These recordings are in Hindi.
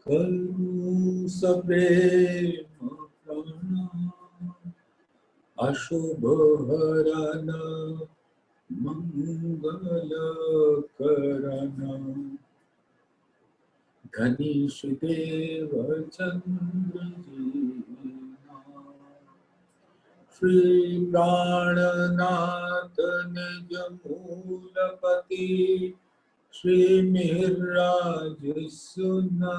करू सप्रेम प्राण अशुभ हरण मंगल करण धनीष देव चंद्र जीना श्री प्राणनाथ निज मूलपति श्री मिहिरराज सुना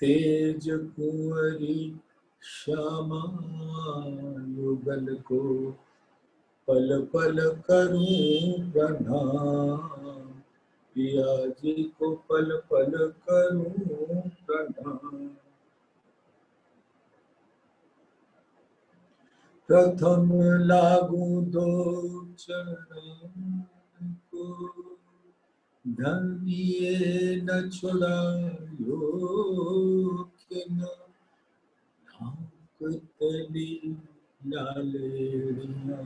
तेज कुंवरी श्यामा युगल को पल पल करूं प्रणाम पिया जी को पल पल करूं प्रणाम। प्रथम लागू दो चरण को धनिये न छुड़ायो खिन नाक तली लालेड़िया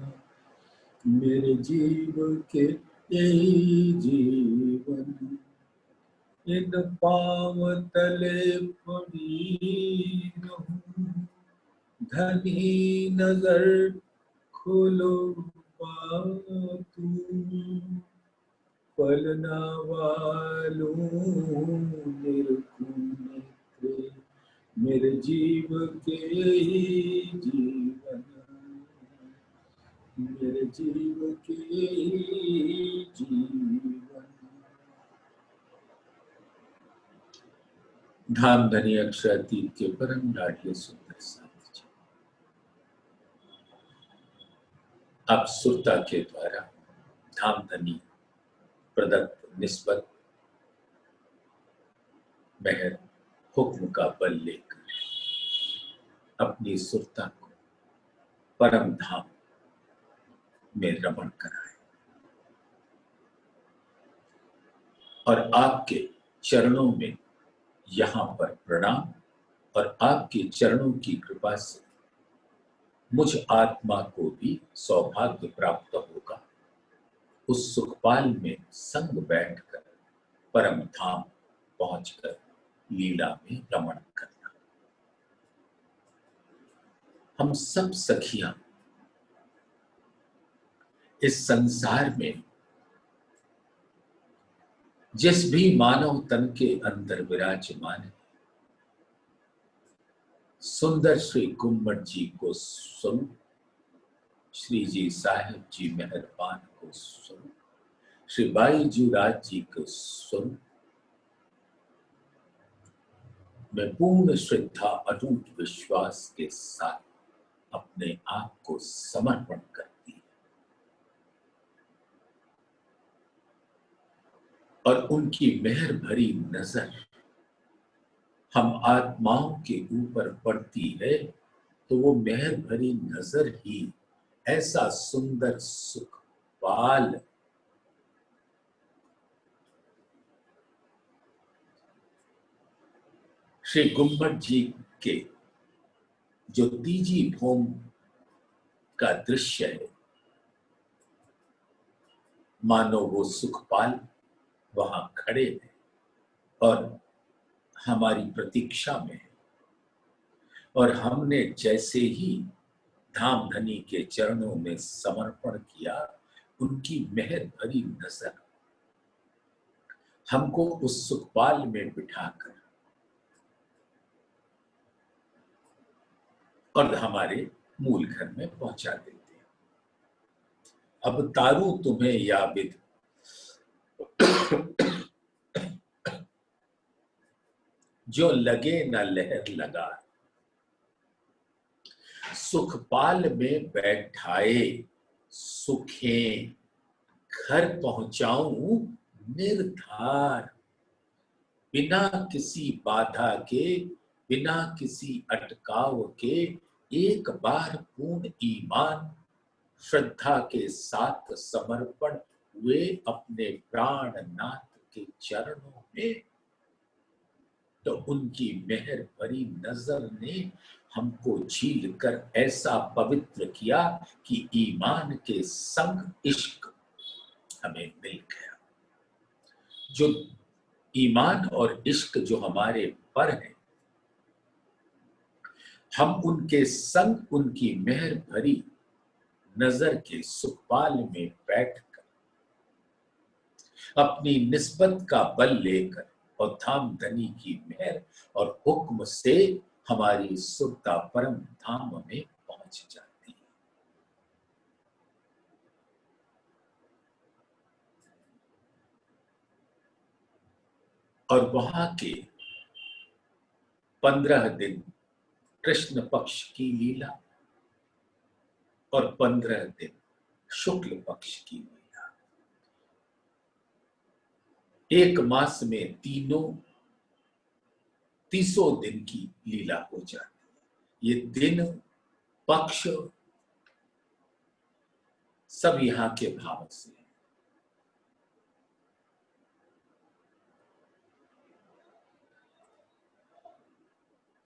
मेरे जीव के यही जीवन इन पाँव तले पड़ी रहूं धनी नजर खोलो तू पलना वालूं निर्कुनेत्रे मेरे जीव के यही जीवन मेरे जीव के यही जीवन। धाम धनी अक्षरातीत के परम लाडले सुंदर साथ जी, आप सुरता के द्वारा धाम धनी प्रदत्त निस्बत महर हुक्म का बल लेकर अपनी सुरता को परम धाम में रमण कराए और आपके चरणों में यहाँ पर प्रणाम और आपके चरणों की कृपा से मुझ आत्मा को भी सौभाग्य प्राप्त होगा उस सुखपाल में संग बैठकर परम धाम पहुंचकर लीला में रमण करना। हम सब सखियां इस संसार में जिस भी मानव तन के अंदर विराजमान है सुंदर श्री गुम्मट जी को सुनो, श्री जी साहिब जी मेहरबान को सुनो, श्री बाई जीवराज जी को सुनो। मैं पूर्ण श्रद्धा अटूट विश्वास के साथ अपने आप को समर्पण करती हूं और उनकी मेहर भरी नजर हम आत्माओं के ऊपर पड़ती है तो वो मेहर भरी नजर ही ऐसा सुंदर सुखपाल श्री गुम्मट जी के जो तीजी भूम का दृश्य है मानो वो सुखपाल वहां खड़े हैं और हमारी प्रतीक्षा में है और हमने जैसे ही धाम धनी के चरणों में समर्पण किया उनकी मेहर भरी नजर हमको उस सुखपाल में बिठाकर और हमारे मूल घर में पहुंचा देते हैं। अब तारू तुम्हें या विद जो लगे न लहर लगा सुखपाल में बैठाए सुखे घर पहुंचाऊं निर्धार बिना किसी बाधा के बिना किसी अटकाव के एक बार पूर्ण ईमान श्रद्धा के साथ समर्पण हुए अपने प्राणनाथ के चरणों में तो उनकी मेहर भरी नजर ने हमको झील कर ऐसा पवित्र किया कि ईमान के संग इश्क हमें मिल गया। जो ईमान और इश्क जो हमारे पर है, हम उनके संग उनकी मेहर भरी नजर के सुखपाल में बैठकर अपनी निस्बत का बल लेकर और धाम धनी की मेहर और हुक्म से हमारी सुरता परम धाम में पहुंच जाती है। और वहां के 15 दिन कृष्ण पक्ष की लीला और 15 दिन शुक्ल पक्ष की लीला, एक मास में 30 दिन की लीला हो जाती है। ये दिन पक्ष सब यहां के भाव से है।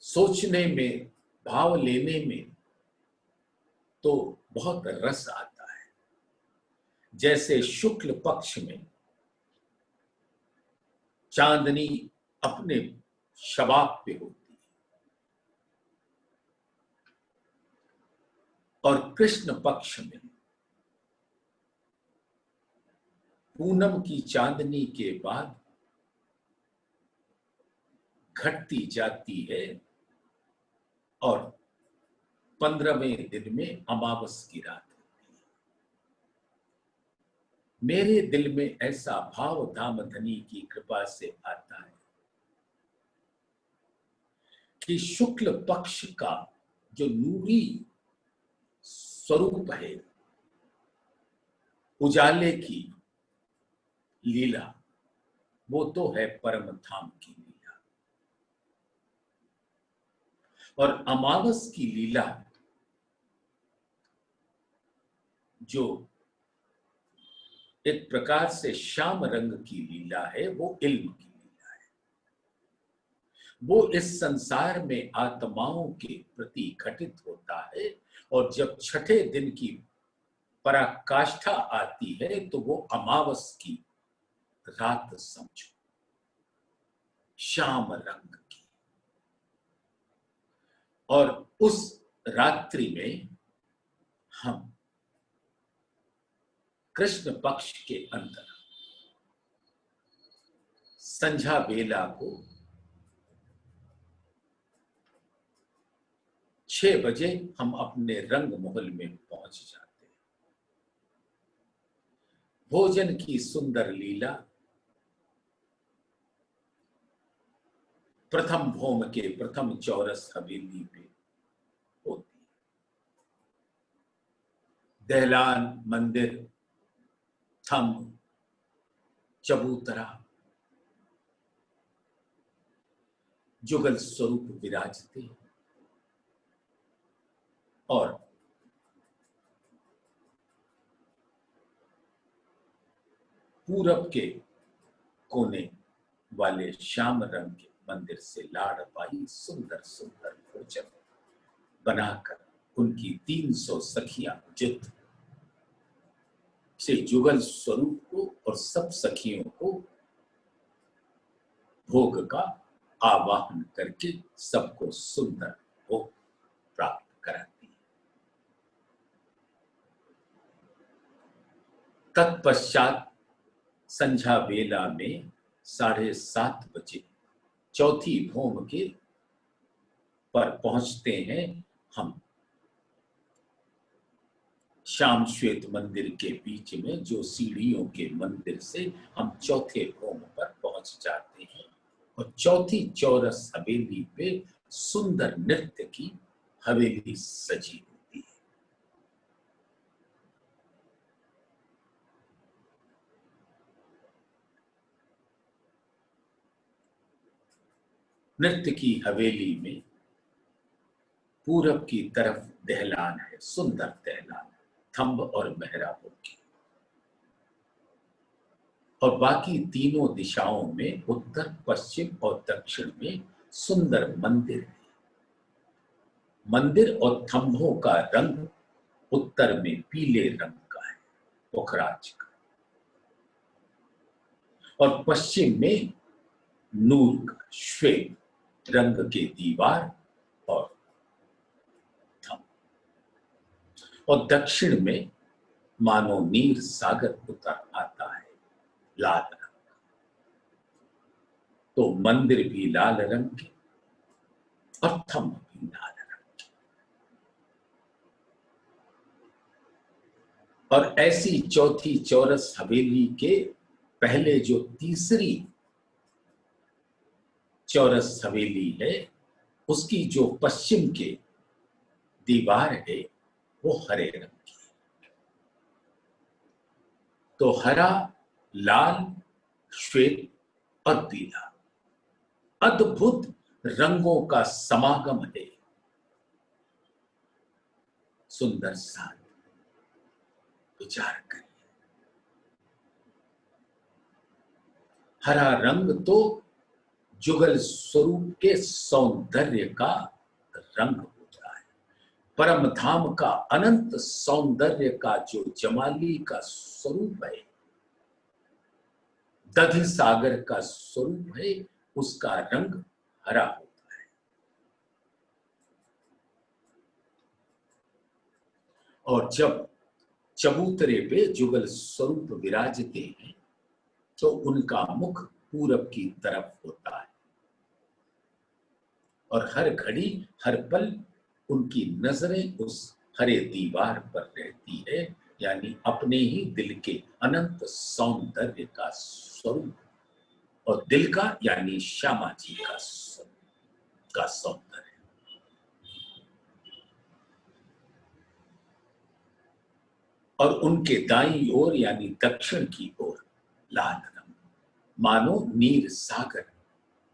सोचने में, भाव लेने में तो बहुत रस आता है। जैसे शुक्ल पक्ष में चांदनी अपने शबाब पे होती है और कृष्ण पक्ष में पूनम की चांदनी के बाद घटती जाती है और 15वें दिन में अमावस की रात होती है। मेरे दिल में ऐसा भाव धाम धनी की कृपा से आता है कि शुक्ल पक्ष का जो नूरी स्वरूप है, उजाले की लीला, वो तो है परम धाम की लीला। और अमावस की लीला जो एक प्रकार से श्याम रंग की लीला है, वो इल्म की लीला है। वो इस संसार में आत्माओं के प्रति घटित होता है और जब छठे दिन की पराकाष्ठा आती है तो वो अमावस की रात समझो, श्याम रंग की। और उस रात्रि में हम कृष्ण पक्ष के अंदर संध्या बेला को 6 बजे हम अपने रंग महल में पहुंच जाते हैं। भोजन की सुंदर लीला प्रथम भौम के प्रथम चौरस हवेली पे होती है। दहलान, मंदिर, थंब, चबूतरा जुगल स्वरूप विराजते और पूरब के कोने वाले श्याम रंग के मंदिर से लाड़ पाई सुंदर सुंदर भोजन बनाकर उनकी 300 सखियां युद्ध से जुगल स्वरूप को और सब सखियों को भोग का आवाहन करके सबको सुंदर भोग प्राप्त कराती है। तत्पश्चात संध्या बेला में 7:30 बजे चौथी भौम के पर पहुंचते हैं हम। श्याम श्वेत मंदिर के बीच में जो सीढ़ियों के मंदिर से हम चौथे भौम पर पहुंच जाते हैं और चौथी चौरस हवेली पे सुंदर नृत्य की हवेली सजी होती है। नृत्य की हवेली में पूरब की तरफ दहलान है, सुंदर दहलान, थंब और मेहराबों की, और बाकी तीनों दिशाओं में उत्तर, पश्चिम और दक्षिण में सुंदर मंदिर है। मंदिर और थंभों का रंग उत्तर में पीले रंग का है, पुखराज का, और पश्चिम में नूर का श्वेत रंग के दीवार और थम, और दक्षिण में मानो नीर सागर उतर आता है लाल रंग। तो मंदिर भी लाल रंग के और थम भी लाल रंग के। और ऐसी चौथी चौरस हवेली के पहले जो तीसरी चौरस हवेली है, उसकी जो पश्चिम के दीवार है वो हरे रंग की है। तो हरा, लाल, श्वेत और पीला अद्भुत रंगों का समागम है। सुंदर सा विचार करिए। हरा रंग तो जुगल स्वरूप के सौंदर्य का रंग होता है। परम धाम का अनंत सौंदर्य का जो जमाली का स्वरूप है, दधि सागर का स्वरूप है, उसका रंग हरा होता है। और जब चबूतरे पे जुगल स्वरूप विराजते हैं तो उनका मुख पूरब की तरफ होता है और हर घड़ी हर पल उनकी नजरें उस हरे दीवार पर रहती है, यानी अपने ही दिल के अनंत सौंदर्य का स्वरूप, और दिल का यानी श्यामा जी का सौंदर्य। और उनके दाईं ओर यानी दक्षिण की ओर लाल रंग, मानो नीर सागर,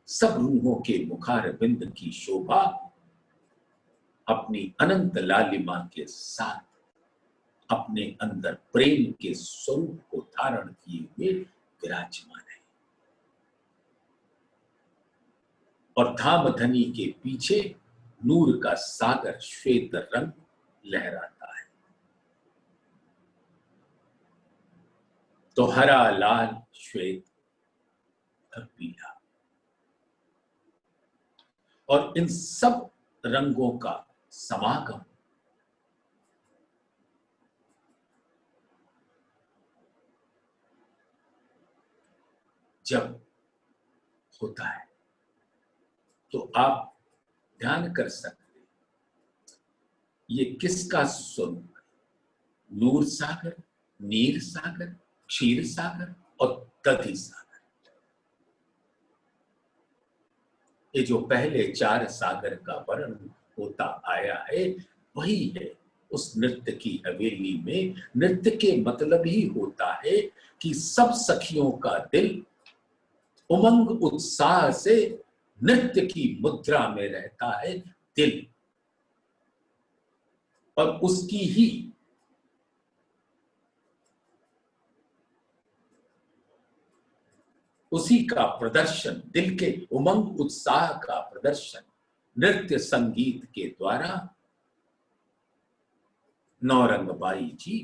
सब रूहों के मुखार बिंद की शोभा अपनी अनंत लालिमा के साथ अपने अंदर प्रेम के स्वरूप को धारण किए हुए विराजमान है। और धाम धनी के पीछे नूर का सागर श्वेत रंग लहराता है। तो हरा, लाल, श्वेत और पीला, और इन सब रंगों का समागम जब होता है तो आप ध्यान कर सकते हैं ये किसका स्वरूप है। नूर सागर, नीर सागर, क्षीर सागर और दधि सागर। ये जो पहले चार सागर का वर्णन होता आया है वही है उस नृत्य की हवेली में। नृत्य के मतलब ही होता है कि सब सखियों का दिल उमंग उत्साह से नृत्य की मुद्रा में रहता है दिल, और उसकी ही उसी का प्रदर्शन, दिल के उमंग उत्साह का प्रदर्शन नृत्य संगीत के द्वारा नौरंगबाई जी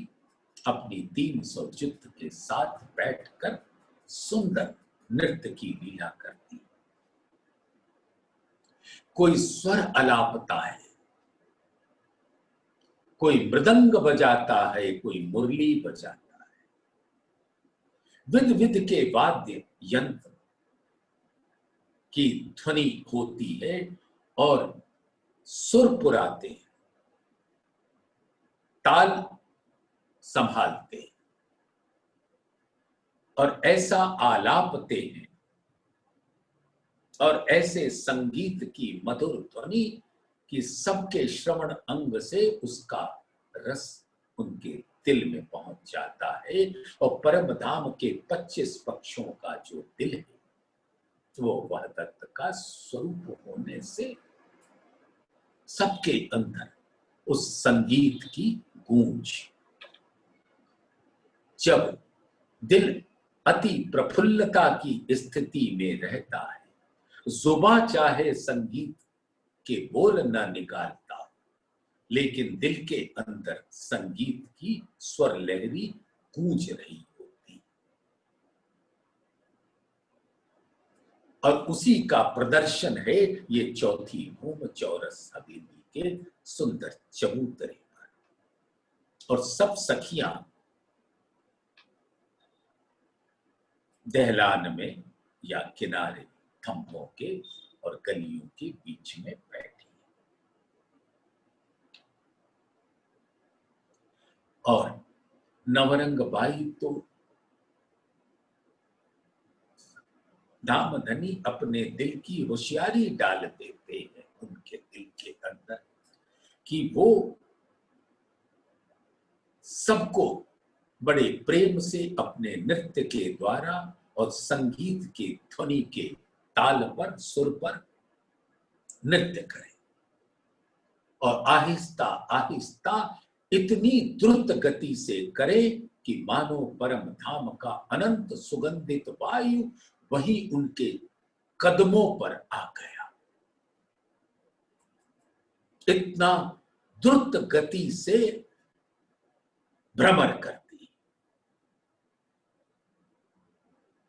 अपनी 300 चित्त के साथ बैठकर सुंदर नृत्य की लीला करती। कोई स्वर अलापता है, कोई मृदंग बजाता है, कोई मुरली बजाता है, विध विध के वाद्य यंत्र की ध्वनि होती है और सुर पुराते हैं, ताल संभालते हैं और ऐसा आलापते हैं और ऐसे संगीत की मधुर ध्वनि कि सबके श्रवण अंग से उसका रस उनके दिल में पहुंच जाता है। और परम धाम के 25 पक्षों का जो दिल है वो वह दत्त का स्वरूप होने से सबके अंदर उस संगीत की गूंज। जब दिल अति प्रफुल्लता की स्थिति में रहता है, जुबां चाहे संगीत के बोल न निकालता, लेकिन दिल के अंदर संगीत की स्वर लहरी गूंज रही होती। और उसी का प्रदर्शन है ये चौथी भूम चौरस हवेली के सुंदर चबूतरे पर। और सब सखियां दहलान में या किनारे थंभों के और गलियों के बीच में बैठी, और नवरंग बाई तो धामधनी अपने दिल की होशियारी डाल देते हैं उनके दिल के अंदर कि वो सबको बड़े प्रेम से अपने नृत्य के द्वारा और संगीत के ध्वनि के ताल पर, सुर पर नृत्य करें, और आहिस्ता आहिस्ता इतनी द्रुत गति से करे कि मानो परम धाम का अनंत सुगंधित वायु वही उनके कदमों पर आ गया। इतना द्रुत गति से भ्रमण करती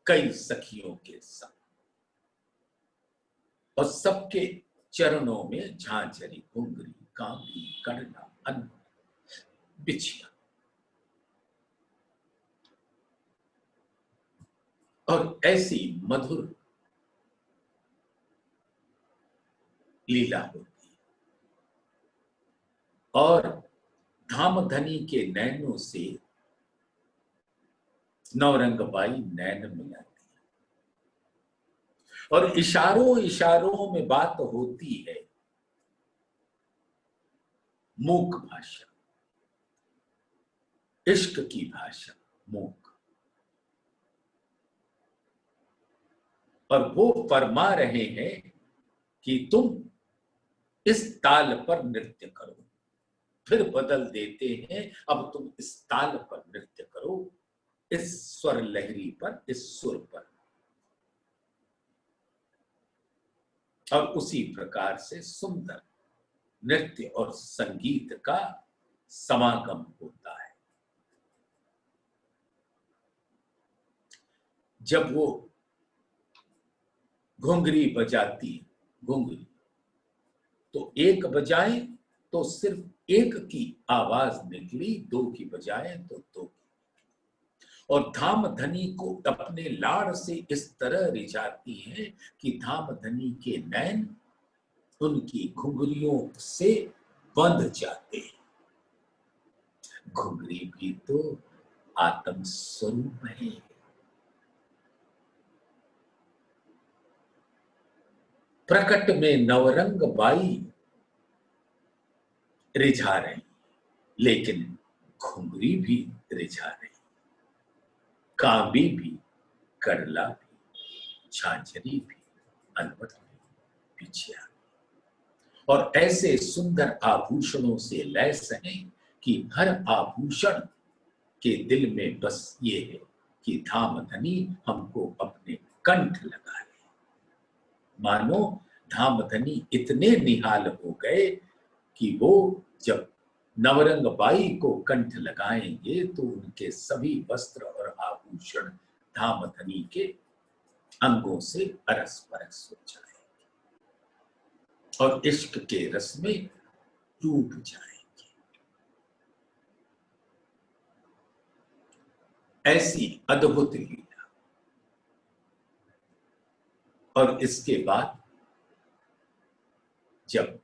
कई सखियों के संग, और सबके चरणों में झांझरी, घुंघरी, कांबी, कड़ना, अन्न, बिछिया, और ऐसी मधुर लीला होती है। और धामधनी के नैनों से नवरंग बाई नैन मिलाती है, और इशारों इशारों में बात होती है, मूक भाषा, इश्क की भाषा मूक। और वो फरमा रहे हैं कि तुम इस ताल पर नृत्य करो, फिर बदल देते हैं, अब तुम इस ताल पर नृत्य करो, इस स्वर लहरी पर, इस सुर पर। और उसी प्रकार से सुंदर नृत्य और संगीत का समागम होता है। जब वो घुंघरी बजाती, घुंघरी तो एक बजाए तो सिर्फ एक की आवाज निकली, दो की बजाए तो दो की, और धामधनी को अपने लाड़ से इस तरह रिझाती है कि धामधनी के नैन उनकी घुंघरियों से बंध जाते हैं। घुंघरी भी तो आत्म स्वरूप है। प्रकट में नवरंग बाई रिझा रही, लेकिन घुंघरी भी रिझा रही, कांबी भी, करला भी, झांझरी भी, अलवट भी, बिछिया, और ऐसे सुंदर आभूषणों से लैस हैं कि हर आभूषण के दिल में बस ये है कि धामधनी हमको अपने कंठ लगा ले। मानो धामधनी इतने निहाल हो गए कि वो जब नवरंग बाई को कंठ लगाएंगे तो उनके सभी वस्त्र और आभूषण धामधनी के अंगों से अरस परस हो जाएंगे और इश्क के रस में डूब जाएंगे। ऐसी अद्भुत लीला। और इसके बाद जब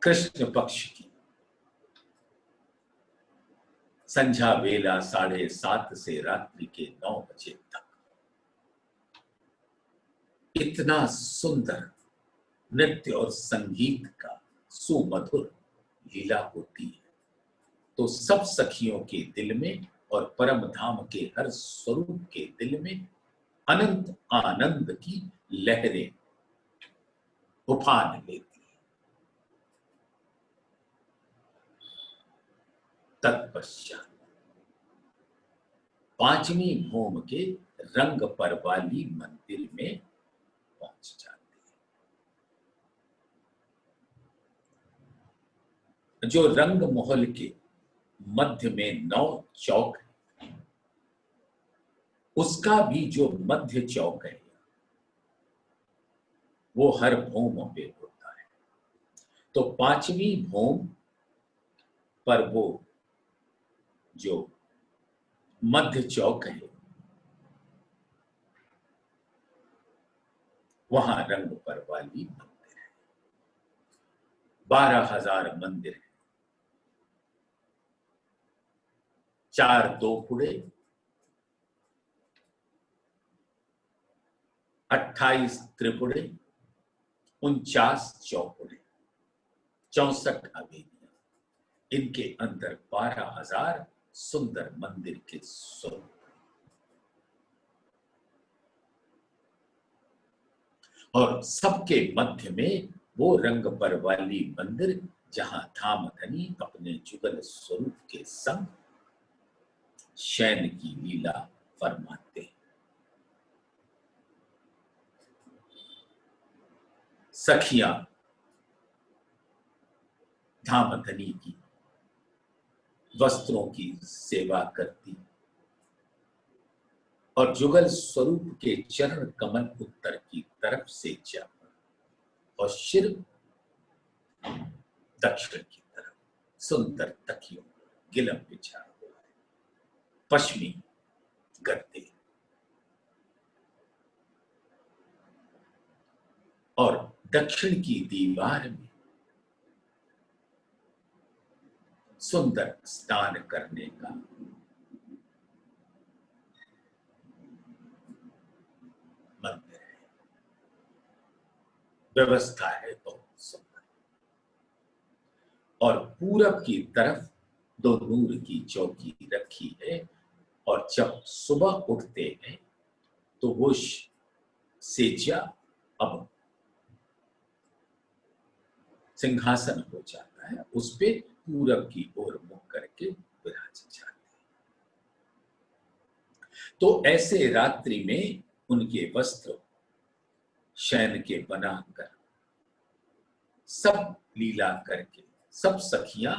कृष्ण पक्ष की संध्या वेला 7:30 से रात्रि के 9 बजे तक इतना सुंदर नृत्य और संगीत का सुमधुर लीला होती है, तो सब सखियों के दिल में और परम धाम के हर स्वरूप के दिल में अनंत आनंद की लहरें उफान लेती है। तत्पश्चात 5वीं भूम के रंग परवाली मंदिर में पहुंच जाते हैं। जो रंग महल के मध्य में 9 चौक है, उसका भी जो मध्य चौक है वो हर भौम पे होता है। तो पांचवी भौम पर वो जो मध्य चौक है वहां रंग पर वाली मंदिर है। 12,000 मंदिर है, 4 दोपुड़े, 28 त्रिपुड़े, 49 चौपुड़े, 64 हवेलियां, इनके अंदर 12,000 सुंदर मंदिर के स्वरूप। और सबके मध्य में वो रंग पर वाली मंदिर जहां धामधनी अपने जुगल स्वरूप के संग शयन की लीला फरमाते हैं। सखियां धामधनी की वस्त्रों की सेवा करती और जुगल स्वरूप के चरण कमल उत्तर की तरफ से जा और सिर दक्षिण की तरफ सुंदर तकियों गिलम बिछा हुआ है, पश्चिमी गद्दे और दक्षिण की दीवार में सुंदर स्नान करने का मंदिर है, व्यवस्था है बहुत सुंदर। और पूरब की तरफ 2 नूर की चौकी रखी है और जब सुबह उठते हैं तो वो सेजा अब सिंहासन हो जाता है, उस पे पूरब की ओर मुख करके विराज जाते हैं। तो ऐसे रात्रि में उनके वस्त्र शयन के बनाकर सब लीला करके सब सखियां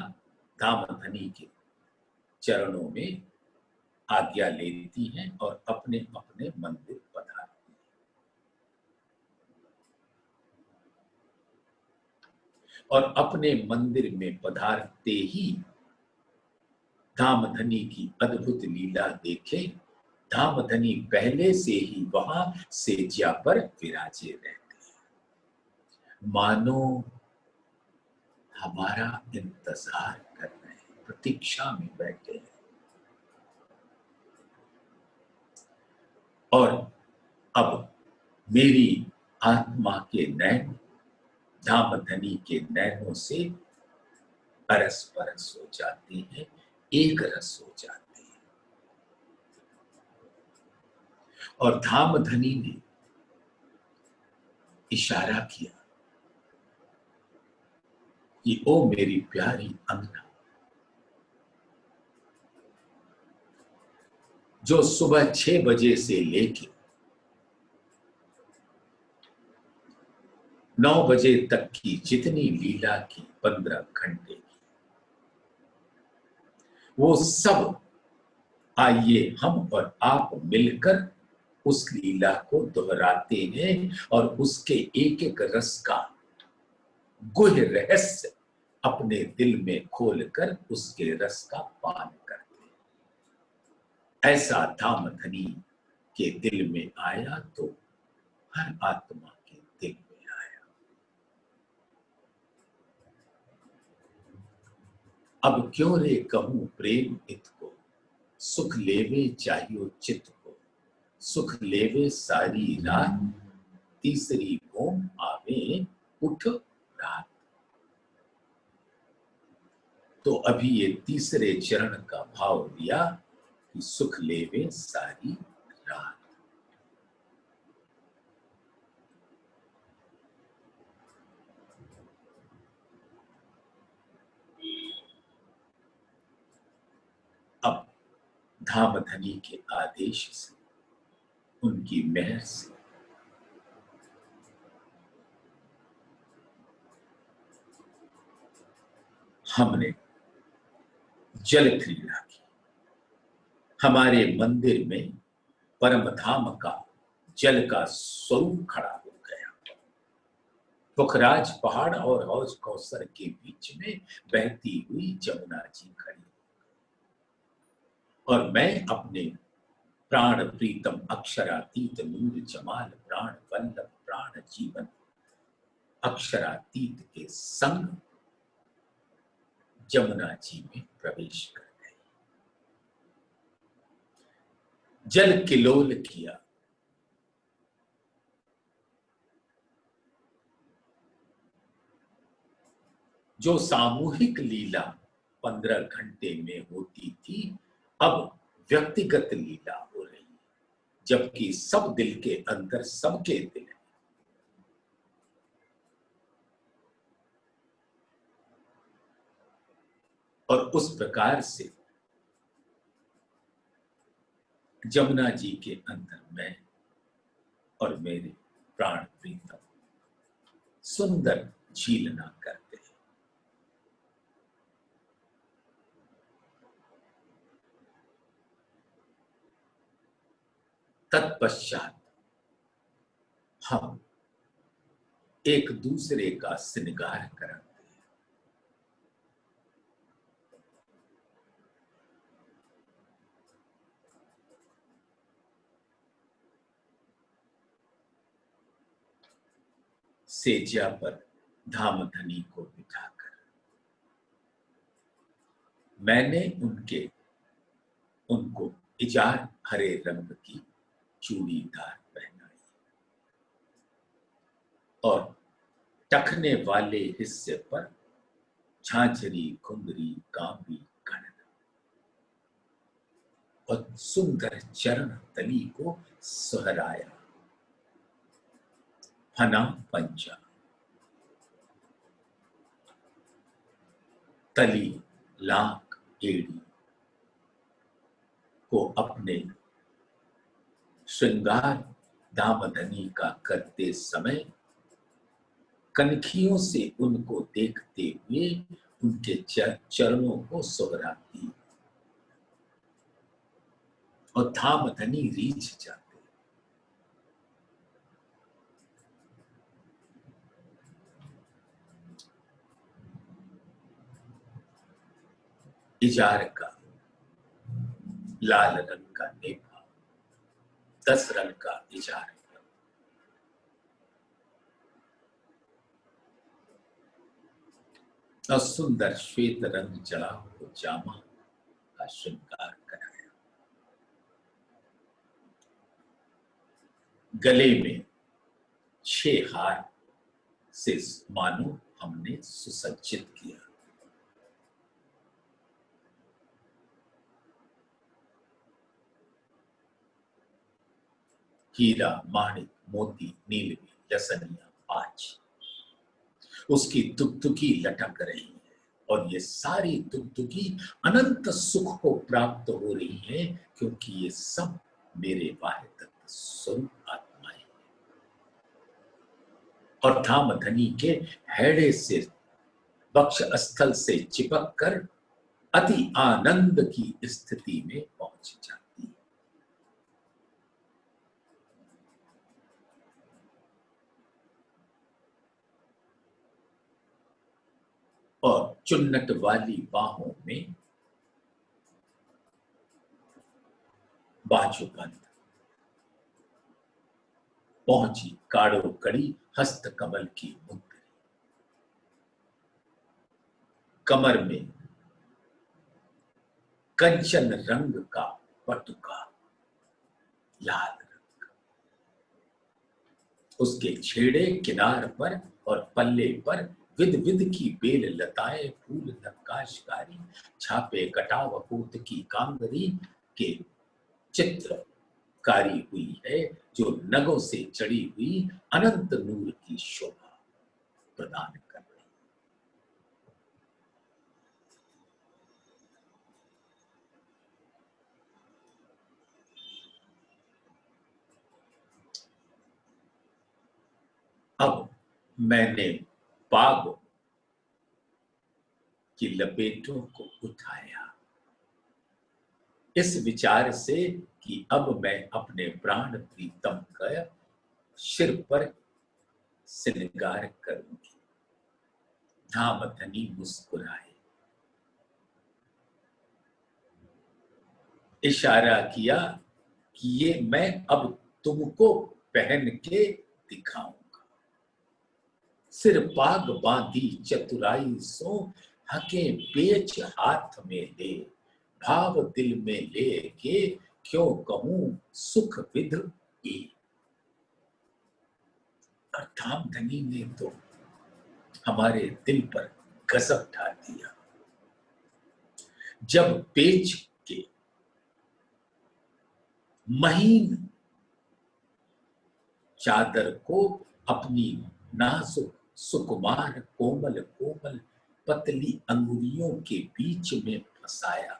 धामधनी के चरणों में आज्ञा लेती हैं और अपने अपने मंदिर पधारती हैं। और अपने मंदिर में पधारते ही धामधनी की अद्भुत लीला देखे। धामधनी पहले से ही वहां सेज्या पर विराजे रहते हैं, मानो हमारा इंतजार कर रहे हैं, प्रतीक्षा में बैठे हैं। और अब मेरी आत्मा के नैन धामधनी के नैनों से अरस परस हो जाते हैं, एक रस हो जाते हैं। और धामधनी ने इशारा किया कि ओ मेरी प्यारी अंगना, जो सुबह 6 बजे से लेके 9 बजे तक की जितनी लीला की 15 घंटे की, वो सब आइए हम और आप मिलकर उस लीला को दोहराते हैं और उसके एक एक रस का गुह रहस्य अपने दिल में खोलकर उसके रस का पान करते हैं। ऐसा धामधनी के दिल में आया तो हर आत्मा के दिल में आया। अब क्यों रे कहूं प्रेम इत को, सुख लेवे चाहियो चित्त को, सुख लेवे सारी रात, तीसरी भौम आवे उठ रात। तो अभी ये तीसरे चरण का भाव लिया कि सुख लेवे सारी रात। अब धामधनी के आदेश से, उनकी मेहर से हमने जल क्रीड़ा की। हमारे मंदिर में परम धाम का जल का स्वरूप खड़ा हो गया। पुखराज पहाड़ और हौज कौसर के बीच में बहती हुई जमुना जी खड़ी, और मैं अपने प्राण प्रीतम अक्षरातीत नूर जमाल प्राण वल्लभ प्राण जीवन अक्षरातीत के संग जमुना जी में प्रवेश कर गए। जल किलोल किया, जो सामूहिक लीला 15 घंटे में होती थी, अब व्यक्तिगत लीला हो रही है, जबकि सब दिल के अंदर सबके दिल है। और उस प्रकार से जमुना जी के अंदर मैं और मेरे प्राण प्रीतम सुंदर झीलना करते हैं। तत्पश्चात हम एक दूसरे का श्रृंगार करते हैं। सेजिया पर धामधनी को बिठाकर मैंने उनको इजार हरे रंग की चूड़ीदार पहनाई और टखने वाले हिस्से पर झांझरी घुंघरी कांबी गणना और सुंदर चरण तली को सुहराया। फना पंचा तली लाख एड़ी को अपने श्रृंगार दामधनी का करते समय कनखियों से उनको देखते हुए उनके चरणों को सुहराती और धामधनी रीझ जाते। इजार का लाल रंग का नेफा, 10 रंग का इजार और सुंदर श्वेत रंग जड़ा हुआ जामा का श्रृंगार कराया। गले में 6 हार से मानो हमने सुसज्जित किया। हीरा माणिक मोती नीलवी लसनिया पांच उसकी दुगदुगी लटक रही है, और ये सारी दुगदुगी अनंत सुख को प्राप्त हो रही है, क्योंकि ये सब मेरे बाह्य तत्व स्वरूप आत्माएं हैं। और धामधनी के हैड़े से वक्ष स्थल से चिपक कर अति आनंद की स्थिति में पहुंच जाती है। और चुन्नट वाली बाहों में बाजूबंद पहुंची काड़ो कड़ी हस्त कमल की मुद्री, कमर में कंचन रंग का पटुका लाल रंग, उसके छेड़े किनार पर और पल्ले पर विध विध की बेल लताएं फूल नक्काशकारी छापे कटाव पूत की कांगरी के चित्रकारी हुई है, जो नगों से चढ़ी हुई अनंत नूर की शोभा प्रदान कर रही। अब मैंने बाग की लपेटों को उठाया इस विचार से कि अब मैं अपने प्राण प्रीतम का सिर पर श्रृंगार करूंगी। धामधनी मुस्कुराए, इशारा किया कि ये मैं अब तुमको पहन के दिखाऊंगा। सिर पाग बांधी चतुराई सो, हके पेच हाथ में ले, भाव दिल में ले के क्यों कहूं सुख विध ये। और धामधनी ने तो हमारे दिल पर गजब ढा दिया। जब पेच के महीन चादर को अपनी नाजुक सुकुमार कोमल कोमल पतली अंगुलियों के बीच में फंसाया,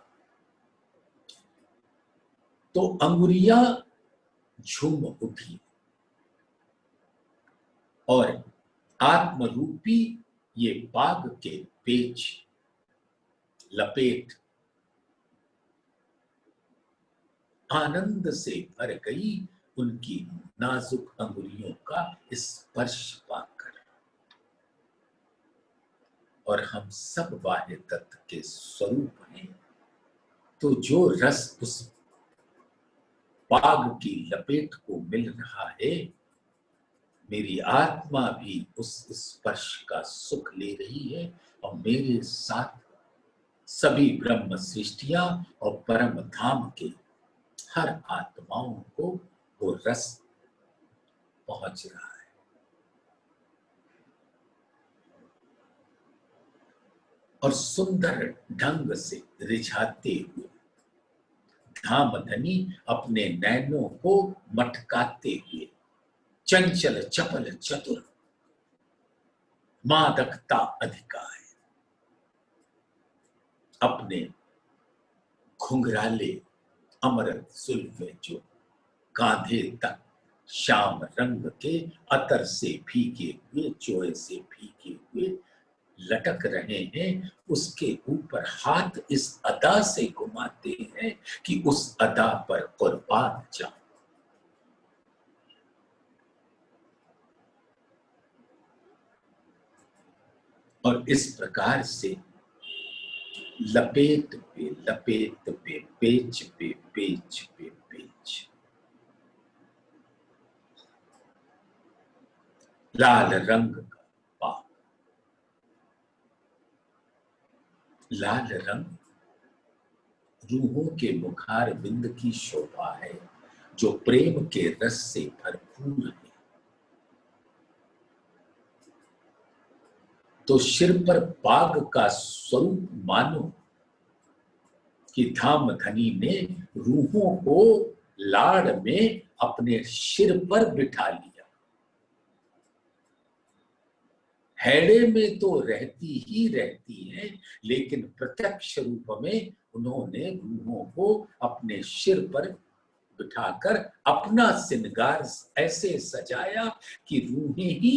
तो अंगुलियां झूम उठी और आत्मरूपी ये पाग के पेच लपेट आनंद से भर गई उनकी नाजुक अंगुलियों का स्पर्श पाकर। और हम सब बाह्य तत्व के स्वरूप हैं, तो जो रस उस पाग की लपेट को मिल रहा है, मेरी आत्मा भी उस स्पर्श का सुख ले रही है और मेरे साथ सभी ब्रह्म सृष्टियां और परम धाम के हर आत्माओं को वो रस पहुंच रहा है। और सुंदर ढंग से रिझाते हुए धामधनी अपने नैनों को मटकाते हुए चंचल चपल चतुर मादकता अधिकाय अपने घुंघराले अमृत जुल्फे जो कांधे तक श्याम रंग के अतर से भीगे हुए चोए से भीगे हुए लटक रहे हैं, उसके ऊपर हाथ इस अदा से घुमाते हैं कि उस अदा पर कुर्बान जाओ। और इस प्रकार से लपेट पे लपेट पे पेच पे पेच पे पेच, लाल रंग का पाग। लाल रंग रूहों के मुखार बिंद की शोभा है, जो प्रेम के रस से भरपूर है। तो सिर पर पाग का स्वरूप मानो कि धामधनी ने रूहों को लाड़ में अपने सिर पर बिठा लिया। हैड़े में तो रहती ही रहती है, लेकिन प्रत्यक्ष रूप में उन्होंने रूहों को अपने सिर पर बिठाकर अपना श्रृंगार ऐसे सजाया कि रूहें ही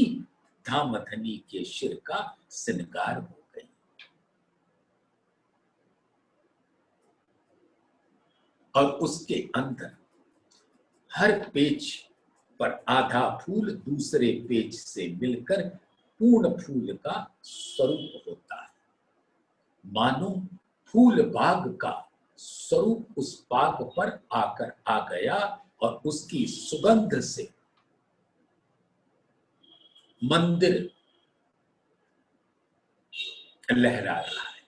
धामधनी के सिर का श्रृंगार हो गई। और उसके अंदर हर पेच पर आधा फूल दूसरे पेच से मिलकर पूर्ण फूल का स्वरूप होता है। मानो फूल बाग का स्वरूप उस पाग पर आकर आ गया और उसकी सुगंध से मंदिर लहरा रहा है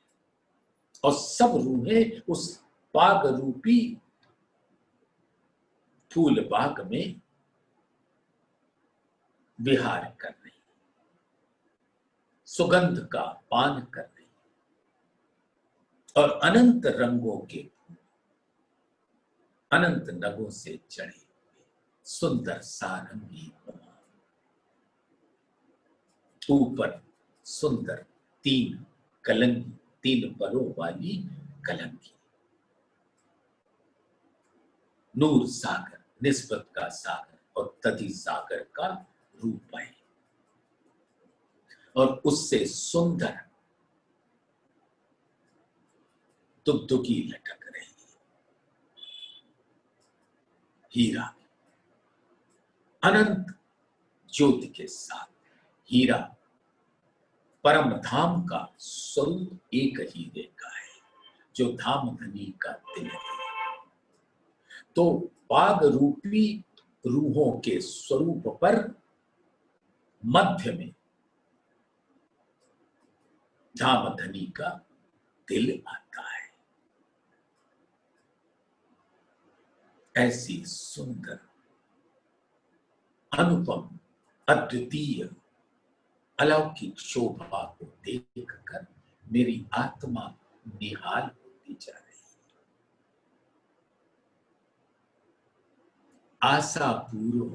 और सब रूहें उस पाग रूपी फूल बाग में विहार कर रही, सुगंध का पान कर रही और अनंत रंगों के अनंत नगों से चढ़े सुंदर सारंगी ऊपर सुंदर तीन कलंगी, तीन परों वाली कलंगी, नूर सागर, निस्बत का सागर और तदी सागर का रूप है। और उससे सुंदर दुगदुगी लटक रही है। हीरा अनंत ज्योति के साथ, हीरा परम धाम का स्वरूप एक हीरे का है जो धाम धनी का दिल है। तो बाग रूपी रूहों के स्वरूप पर मध्य में धाम धनी का दिल आता है। ऐसी सुंदर, अनुपम, अद्वितीय, अलौकिक शोभा को देखकर मेरी आत्मा निहाल होती जा रही है। आशा पूरो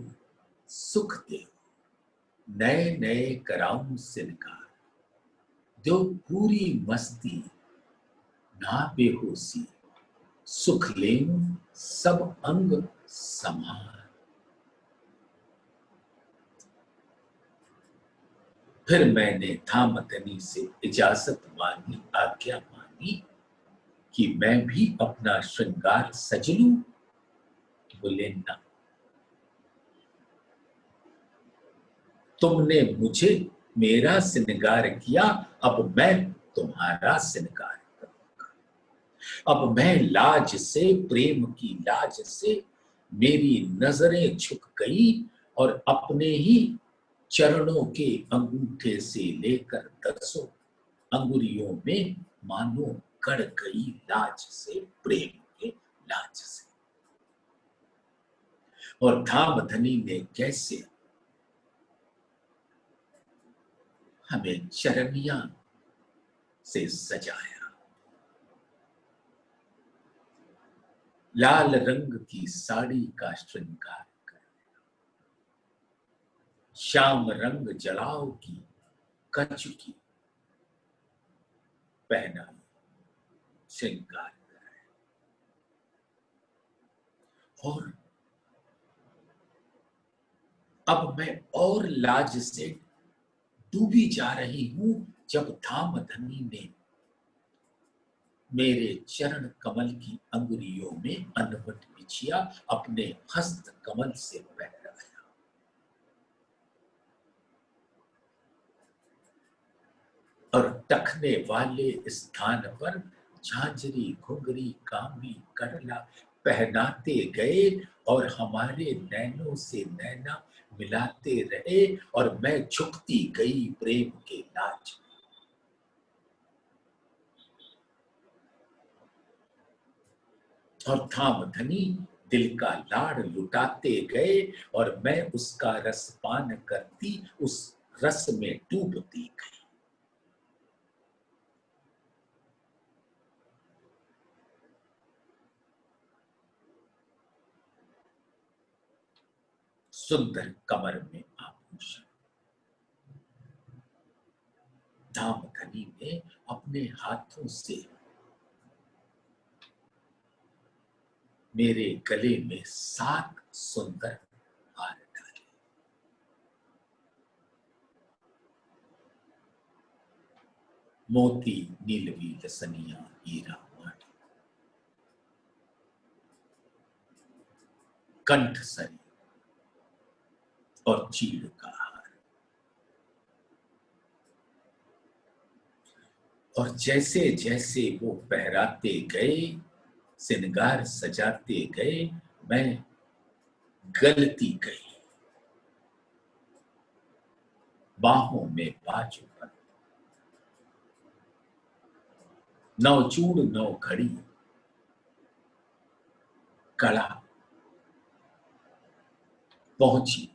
सुख दे, नए नए कराऊं सिनकार, जो पूरी मस्ती ना बेहोशी, सुख लेऊं सब अंग समान। फिर मैंने धाम धनी से इजाजत मांगी, आज्ञा मांगी कि मैं भी अपना श्रृंगार सज लूं। बोले ना, तुमने मुझे मेरा श्रृंगार किया, अब मैं तुम्हारा श्रृंगार करूंगा। अब मैं लाज से, प्रेम की लाज से मेरी नजरें झुक गई और अपने ही चरणों के अंगूठे से लेकर 10 अंगुलियों में मानो गड़ गई लाज से, प्रेम के लाज से। और धाम धनी ने कैसे हमें चरनिया से सजाया। लाल रंग की साड़ी का श्रृंगार कर, श्याम रंग जलाओ की कंचुकी पहना, श्रृंगार कराया। और अब मैं और लाज से डूबी जा रही हूं जब धाम धनी ने मेरे चरण कमल की अंगुलियों में अनवट बिछिया, अपने हस्त कमल से पहराया। और टखने वाले स्थान पर झांझरी, घुंघरी, कांबी, कड़ला पहनाते गए और हमारे नैनों से नैना मिलाते रहे और मैं झुकती गई प्रेम के लाज। और धाम धनी दिल का लाड़ लुटाते गए और मैं उसका रसपान करती, उस रस में डूबती गई। सुंदर कमर में आभूषण, धाम धनी ने अपने हाथों से मेरे गले में 7 सुंदर हार डाले। मोती, नीलवी, लसनिया, हीरा, माटी, कंठ सरी और चीड़ का हार। और जैसे जैसे वो पहराते गए, श्रृंगार सजाते गए, मैं गलती गई। बाहों में बाजू पर 9 चूड़ 9 घड़ी, कड़ा पहुंची,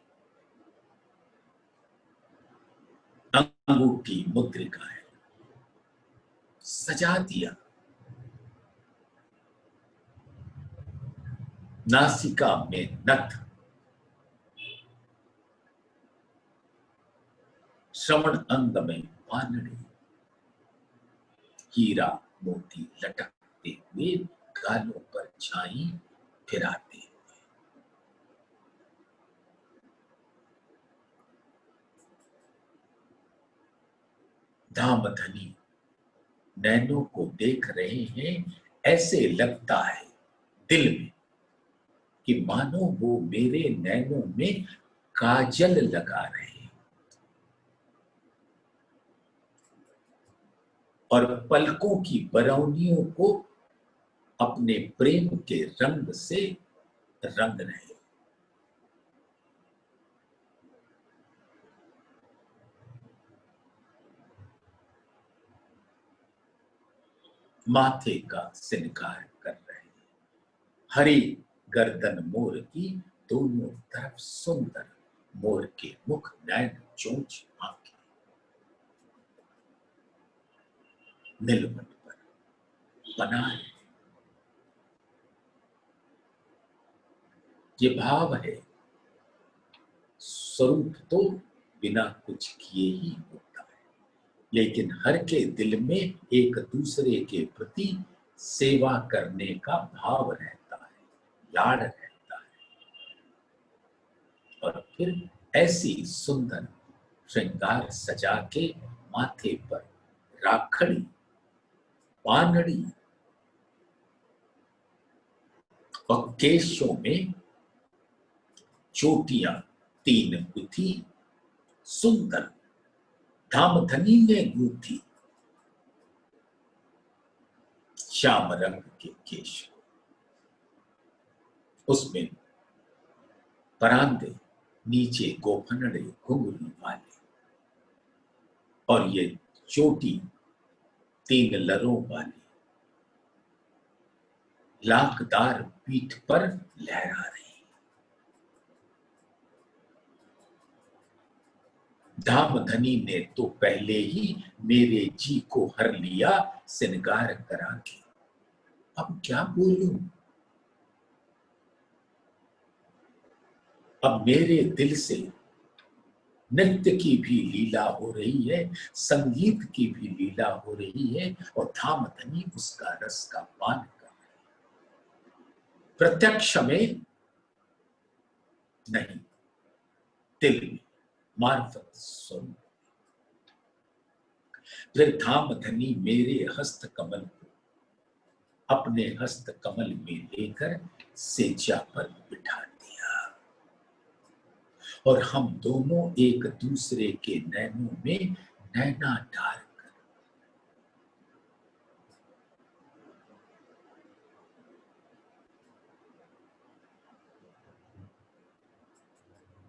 अंगूठी मुद्रिका है, सजा दिया। नासिका में नथ, श्रवण अंग में पानड़ी, हीरा मोती लटकते हुए गालों पर छाई फिराते हुए। धाम धनी नैनों को देख रहे हैं, ऐसे लगता है दिल में कि मानो वो मेरे नैनों में काजल लगा रहे हैं और पलकों की बरौनियों को अपने प्रेम के रंग से रंग रहे हैं। माथे का श्रृंगार कर रहे हैं। हरी गर्दन मोर की, दोनों तरफ सुंदर मोर के मुख, नैन, चोंच, आंखें। नीलमण पर बना है। ये भाव है, स्वरूप तो बिना कुछ किए ही होता है, लेकिन हर के दिल में एक दूसरे के प्रति सेवा करने का भाव रहता है, लाड़ रहता है। और फिर ऐसी सुंदर श्रृंगार सजा के माथे पर राखड़ी, पानड़ी और केशों में चोटियां 3 गुथी, सुंदर धामधनी ने गूंथी श्याम रंग के केश। उसमें परांदे, नीचे गोफनड़े घुंघरू वाले, और ये चोटी 3 लरों वाली लाखदार पीठ पर लहरा रही। धामधनी ने तो पहले ही मेरे जी को हर लिया श्रृंगार करा के। अब क्या बोलूं? अब मेरे दिल से नृत्य की भी लीला हो रही है, संगीत की भी लीला हो रही है, और धामधनी उसका रस का पान कर रही है। प्रत्यक्ष में नहीं, दिल में, मार्फत स्वरूप। फिर धामधनी मेरे हस्त कमल को अपने हस्त कमल में लेकर सेजा पर बिठा दिया, और हम दोनों एक दूसरे के नैनों में नैना डालकर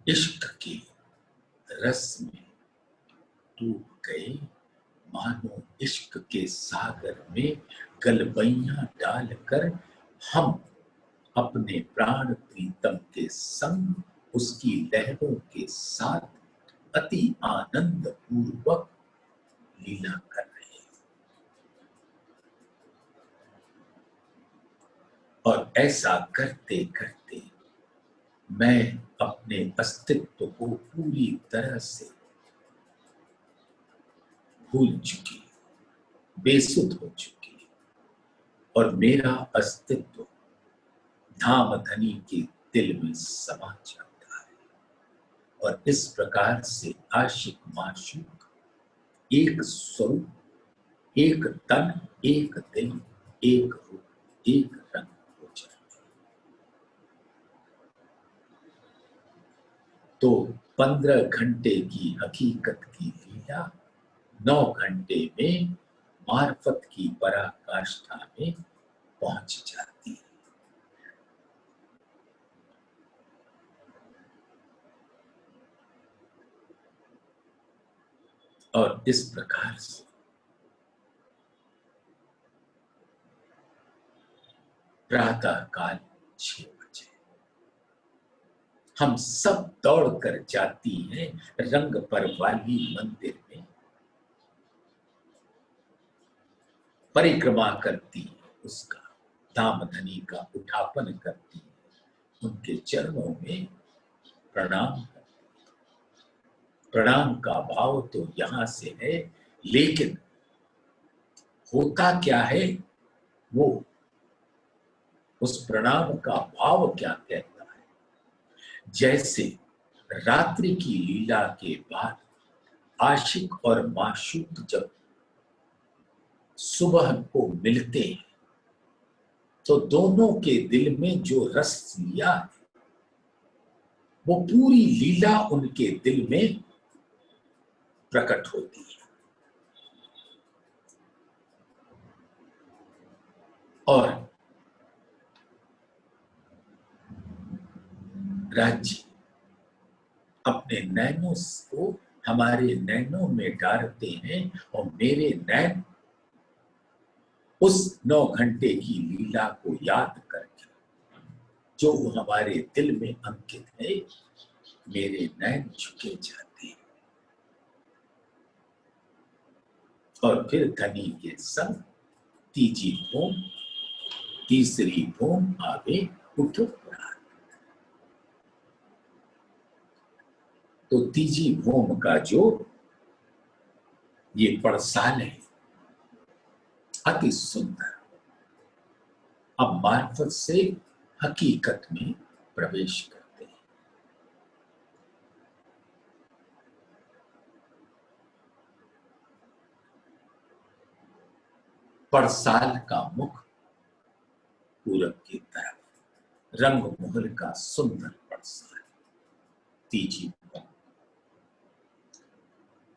इश्क के रस में डूब गए, मानो इश्क के सागर में गलबैयां डालकर हम अपने प्राण प्रीतम के संग उसकी लहरों के साथ अति आनंद पूर्वक लीला कर रहे हैं। और ऐसा करते करते मैं अपने अस्तित्व को पूरी तरह से भूल चुकी, बेसुध हो चुकी, और मेरा अस्तित्व धामधनी के दिल में समा जाता है। और इस प्रकार से आशिक माशूक एक स्वरूप, एक तन, एक दिल, एक रूप, एक रंग हो जाते हैं। तो 15 घंटे की हकीकत की लीला 9 घंटे में मार्फत की पराकाष्ठा में पहुंच जाती है। और इस प्रकार से प्रातः काल 6 बजे हम सब दौड़कर जाती हैं रंग परवाली मंदिर में, परिक्रमा करती है उसका, धामधनी का उठापन करती है, उनके चरणों में प्रणाम। प्रणाम का भाव तो यहां से है, लेकिन होता क्या है, वो उस प्रणाम का भाव क्या कहता है। जैसे रात्रि की लीला के बाद आशिक और माशूक जब सुबह को मिलते हैं, तो दोनों के दिल में जो रस लिया है वो पूरी लीला उनके दिल में प्रकट होती है। और राज्य अपने नैनों को हमारे नैनों में डालते हैं और मेरे नैन उस 9 घंटे की लीला को याद करके जो हमारे दिल में अंकित है, मेरे नैन झुके जाते हैं और फिर धनी के संग तीजी भूम तीसरी भूम आवे उठो प्राण। तो तीजी भूम का जो ये पड़साल है अति सुंदर, अब मार्फत से हकीकत में प्रवेश करते हैं। पड़साल का मुख पूरब की तरफ, रंग महल का सुंदर पड़साल, तीजी भूम,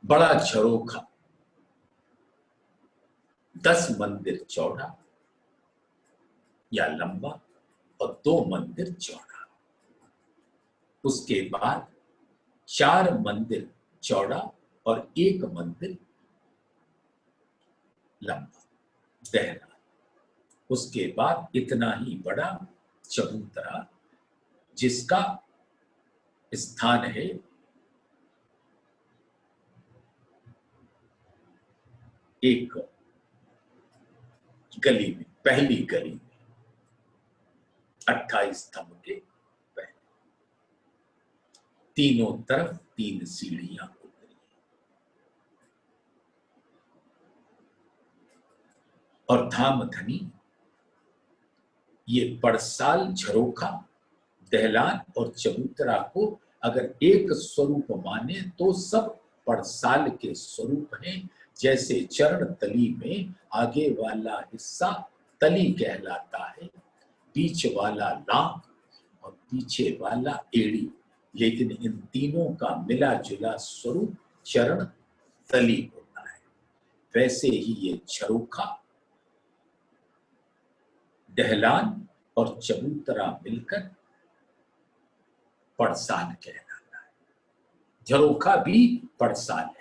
बड़ा झरोखा, 10 मंदिर चौड़ा या लंबा और 2 मंदिर चौड़ा, उसके बाद 4 मंदिर चौड़ा और 1 मंदिर लंबा गहरा, उसके बाद इतना ही बड़ा चबूतरा जिसका स्थान है एक गली में, पहली गली में 28 स्तंभ के पहले, तीनों तरफ 3 सीढ़ियां उतरी और धाम धनी ये पड़साल, झरोखा, दहलान और चबूतरा को अगर एक स्वरूप माने तो सब पड़साल के स्वरूप हैं। जैसे चरण तली में आगे वाला हिस्सा तली कहलाता है, बीच वाला नाक और पीछे वाला एड़ी, लेकिन इन तीनों का मिला जुला स्वरूप चरण तली होता है। वैसे ही ये झरोखा, दहलान और चबूतरा मिलकर पड़साल कहलाता है। झरोखा भी पड़साल है।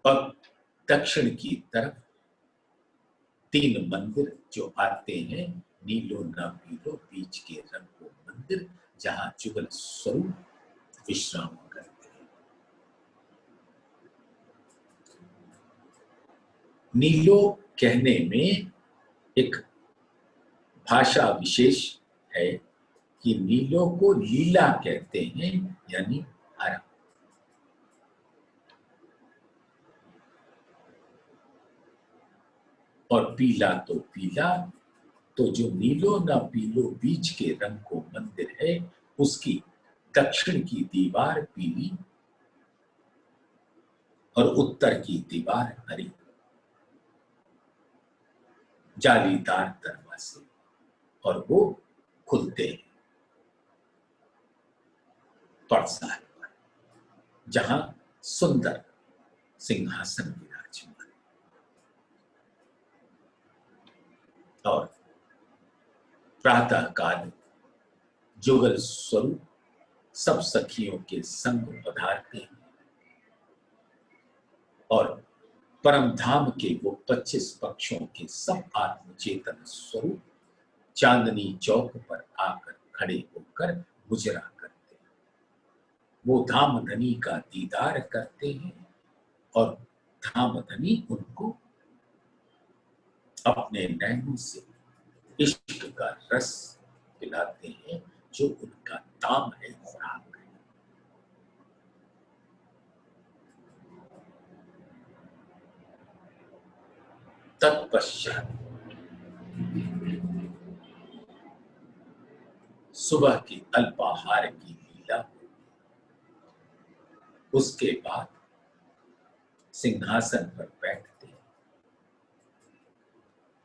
और दक्षिण की तरफ 3 मंदिर जो आते हैं, नीलो न पीलो बीच के रंग को मंदिर, जहां जुगल स्वरूप विश्राम करते हैं। नीलो कहने में एक भाषा विशेष है कि नीलो को लीला कहते हैं, यानी हरा। और पीला तो पीला, तो जो नीलो ना पीलो बीच के रंग को मंदिर है, उसकी दक्षिण की दीवार पीली और उत्तर की दीवार हरी, जालीदार दरवाजे, और वो खुलते हैं पड़साल पर, जहां सुंदर सिंहासन विराजमान और प्रातः काल जुगल स्वरूप सब सखियों के संग पधारते हैं और परम धाम के वो 25 पक्षों के सब आत्मचेतन स्वरूप चांदनी चौक पर आकर खड़े होकर मुजरा करते हैं। वो धाम धनी का दीदार करते हैं और धाम धनी उनको अपने नैनों से इश्क का रस पिलाते हैं, जो उनका दाम है, खुराक है। तत्पश्चात सुबह की अल्पाहार की लीला, उसके बाद सिंहासन पर बैठते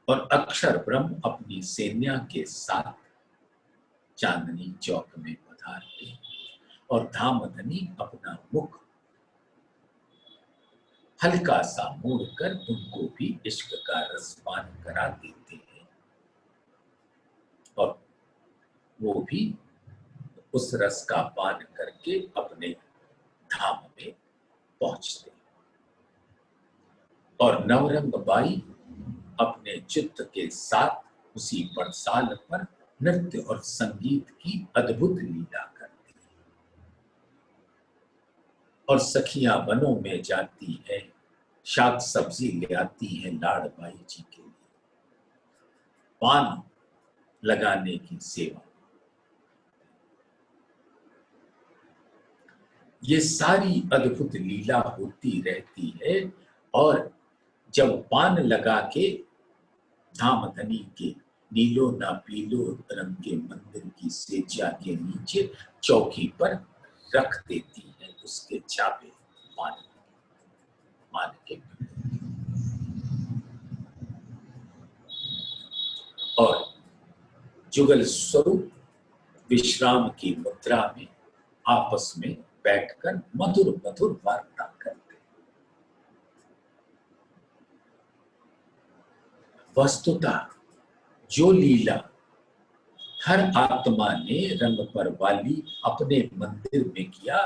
और अक्षर ब्रह्म अपनी सेना के साथ चांदनी चौक में पधारते और धामधनी अपना मुख हल्का सा मोड़कर उनको भी इश्क का रसपान करा देते हैं और वो भी उस रस का पान करके अपने धाम में पहुंचते और नवरंग बाई अपने चित्त के साथ उसी पड़साल पर नृत्य और संगीत की अद्भुत लीला करती और सखियां वनों में जाती है, शाक सब्जी ले आती है लाड़बाई जी के लिए, पान लगाने की सेवा। ये सारी अद्भुत लीला होती रहती है और जब पान लगा के धामधनी के नीलो ना पीलो रंग के मंदिर की सेजा के नीचे चौकी पर रख देती है उसके छापे मान के और जुगल स्वरूप विश्राम की मुद्रा में आपस में बैठकर मधुर मधुर वार्ता करते। वस्तुतः जो लीला हर आत्मा ने रंग पर वाली अपने मंदिर में किया,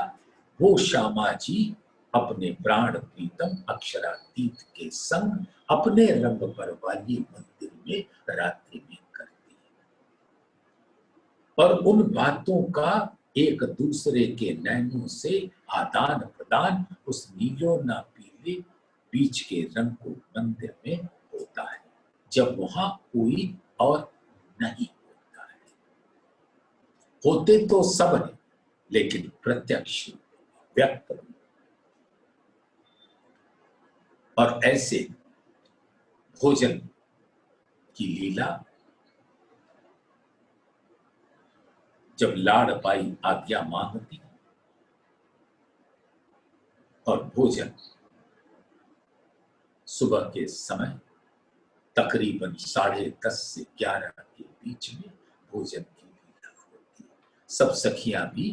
वो श्यामा जी अपने प्राण प्रीतम अक्षरातीत के संग अपने रंग पर वाली मंदिर में रात्रि में करती है और उन बातों का एक दूसरे के नैनों से आदान प्रदान उस नीलो ना पीले बीच के रंग को मंदिर में होता है जब वहां कोई और नहीं होता है। होते तो सब है लेकिन प्रत्यक्ष व्यक्त और ऐसे भोजन की लीला जब लाड़बाई आज्ञा मांगती और भोजन सुबह के समय तकरीबन 10:30 से 11 के बीच में भोजन की लीला होती है। सब सखियां भी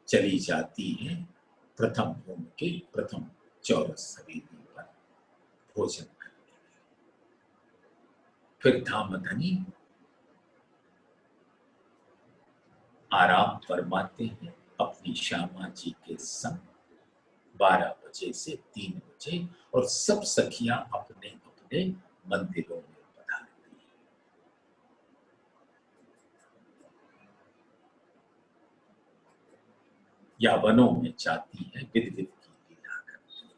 चली जाती हैं प्रथम होम के प्रथम चौरस हवेली पर भोजन करने। फिर धामधनी आराम फरमाते हैं अपनी श्यामा जी के संग 12 बजे से 3 बजे और सब सखियां अपने अपने मंदिरों में पधारती हैं। या वनों में जाती है, विध विध की लीला करती है।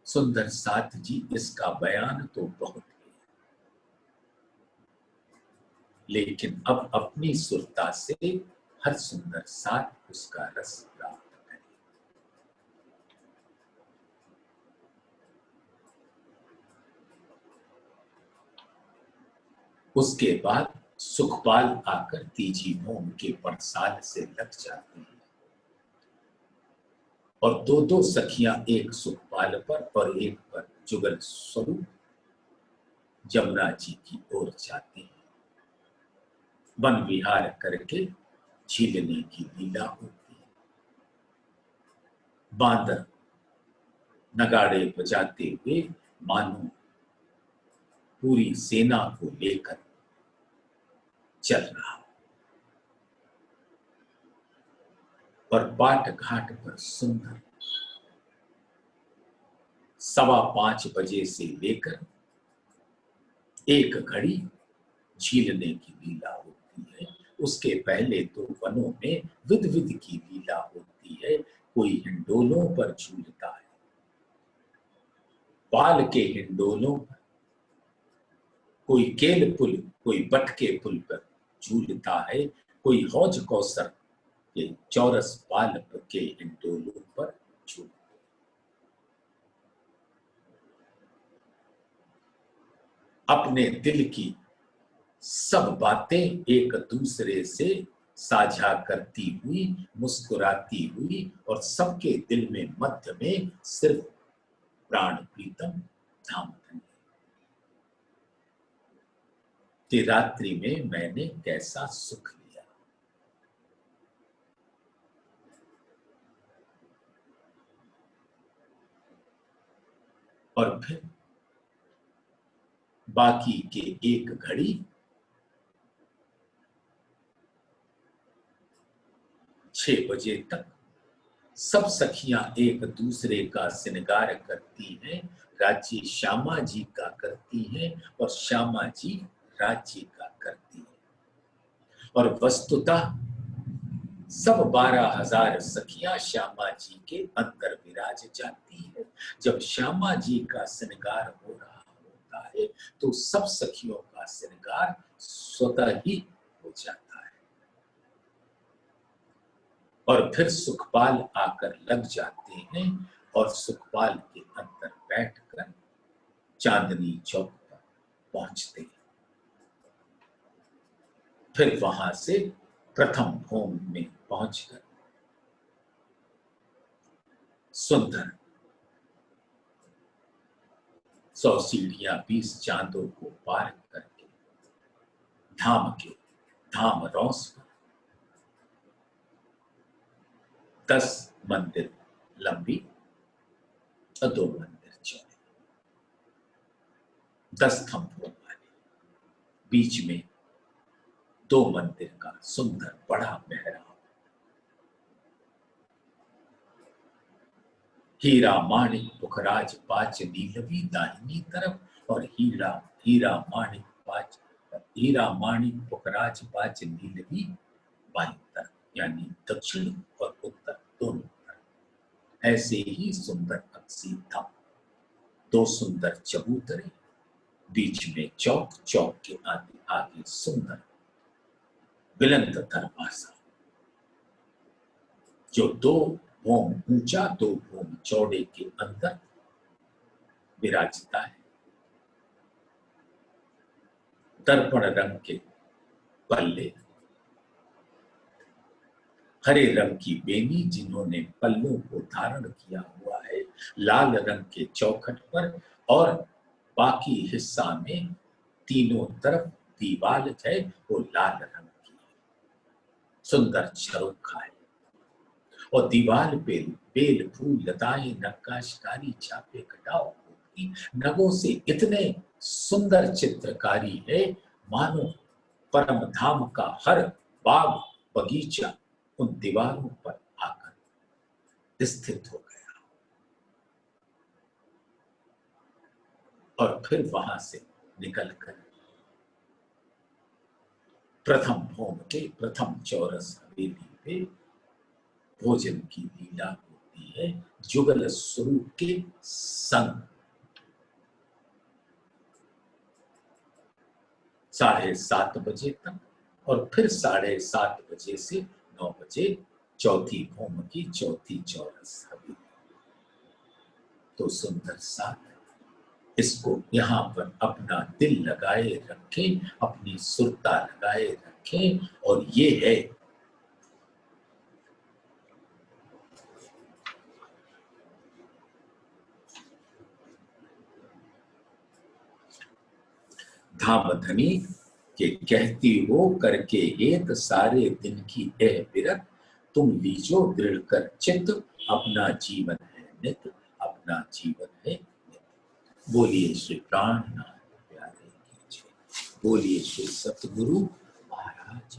सुंदर साथ जी इसका बयान तो बहुत है, लेकिन अब अपनी सुरता से हर सुंदर साथ उसका रस प्राप्त करे। उसके बाद सुखपाल आकर तीजी मोम के पड़साल से लग जाते हैं और दो दो सखियां एक सुखपाल पर और एक पर जुगल स्वरूप जमुना जी की ओर जाते हैं। वन विहार करके झीलने की लीला होती है। बांदर नगाड़े बजाते हुए मानो पूरी सेना को लेकर चल रहा और बाट घाट पर सुंदर 5:15 बजे से लेकर 1 घड़ी झीलने की लीला होती है। उसके पहले तो वनों में विध विध की लीला होती है। कोई हिंडोलों पर झूलता है, पाल के हिंडोलों पर, कोई केल पुल, कोई बट के पुल पर झूलता है, कोई हौज कौसर के चौरस पाल के हिंडोलों पर झूलता है। अपने दिल की सब बातें एक दूसरे से साझा करती हुई, मुस्कुराती हुई, और सबके दिल में मध्य में सिर्फ प्राण प्रीतम धाम धनी कि रात्रि में मैंने कैसा सुख लिया। और फिर बाकी के एक घड़ी 6 बजे तक सब सखियां एक दूसरे का श्रृंगार करती हैं, राज्य श्यामा जी का करती हैं और श्यामा जी राज्य का करती हैं। और वस्तुतः सब 12,000 सखियां श्यामा जी के अंदर विराज जाती है। जब श्यामा जी का श्रृंगार हो रहा होता है तो सब सखियों का श्रृंगार स्वतः ही हो जाता है। और फिर सुखपाल आकर लग जाते हैं और सुखपाल के अंदर बैठकर चांदनी चौक पर पहुंचते हैं। फिर वहां से प्रथम भोम में पहुंचकर सुंदर 100 सीढ़ियां 20 चांदों को पार करके धाम रौस पर 10 मंदिर लंबी और 2 मंदिर चौड़े, 10 खंभों वाले, बीच में 2 मंदिर का सुंदर बड़ा मेहराब, हीरा माणिक पुखराज पांच नीलवी दाहिनी तरफ और हीरा माणिक पुखराज पांच नीलवी बाईं तरफ, यानी दक्षिण और उत्तर दोनों तरफ। ऐसे ही सुंदर अक्सी धाम, 2 सुंदर चबूतरे, बीच में चौक, चौक के आगे सुंदर बुलंद दरवाजा जो 2 भोम ऊंचा 2 भोम चौड़े के अंदर विराजता है। दर्पण रंग के पल्ले, हरे रंग की बेनी जिन्होंने पल्लों को धारण किया हुआ है, लाल रंग के चौखट पर, और बाकी हिस्सा में तीनों तरफ दीवार है वो लाल रंग की है, सुंदर झरोखा है। और दीवार पे बेल फूल लताएं नक्काशकारी छापे कटाव की नगों से इतने सुंदर चित्रकारी है मानो परम धाम का हर बाग बगीचा उन दीवारों पर आकर स्थित हो गया। और फिर वहां से निकलकर प्रथम भोम के प्रथम चौरस हवेली पे भोजन की लीला होती है जुगल स्वरूप के संग। 7:30 बजे तक, और फिर 7:30 बजे से 9 बजे चौथी भोम की चौथी चौरस हवेली। तो सुंदर साथ इसको यहाँ पर अपना दिल लगाए रखें, अपनी सुरता लगाए रखें। और ये है धाम धनी के कहती हो करके हेत सारे दिन की एह बिरत, तुम लीजो दृढ़ कर चित्त, अपना जीवन है नित, अपना जीवन है नित। बोलिए श्री प्राणनाथ प्यारे की जय, बोलिए श्री सतगुरु महाराज।